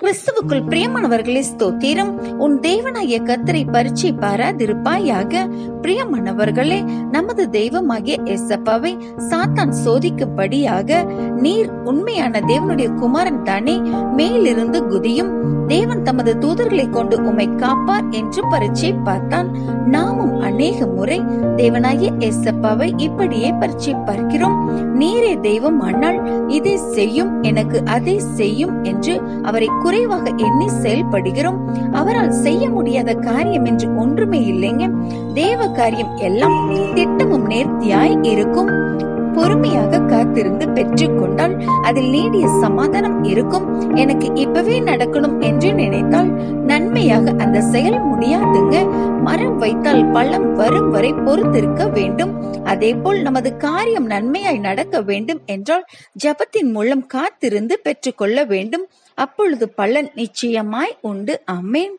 கிறிஸ்துவுக்குள் பிரியமானவர்களே, ஸ்தோத்திரம். உன் தேவனாகிய கர்த்தரை பரீட்சை பாராதிருப்பாயாக. பிரியமானவர்களே, நமது தெய்வமாகிய எசப்பாவை சாத்தான் சோதிக்கும்படியாக, நீர் உண்மையான தேவனுடைய குமாரன் தானே, மேலிருந்து குதியும், தேவன் தமது தூதர்களை கொண்டு உம்மை காப்பார் என்று பரீட்சை பார்த்தான். நாமும் அநேக முறை தேவனாகிய எசப்பாவை இப்படியே பரீட்சை பார்க்கிறோம். நீரே தெய்வம் ஆனால் இதை செய்யும், எனக்கு அதை செய்யும் என்று அவரை குறைவாக எண்ணி செயல்படுகிறோம். அவரால் செய்ய முடியாத காரியம் என்று ஒன்றுமே இல்லைங்க. தேவ காரியம் எல்லாம் திட்டமும் நேர்த்தியாய் இருக்கும். பொறுமையாக காத்திருந்து பெற்றுக் கொண்டால் அதில் நீடிய சமாதானம் இருக்கும். எனக்கு இப்பவே நடக்கணும் என்று நினைத்தால் நன்மையாக அந்த செயல் முடியாதுங்க. மரம் வைத்தால் பழம் வரும் வரை பொறுத்திருக்க வேண்டும். அதே போல் நமது காரியம் நன்மையாய் நடக்க வேண்டும் என்றால் ஜெபத்தின் மூலம் காத்திருந்து பெற்றுக்கொள்ள வேண்டும். அப்பொழுது பலன் நிச்சயமாய் உண்டு. ஆமென்.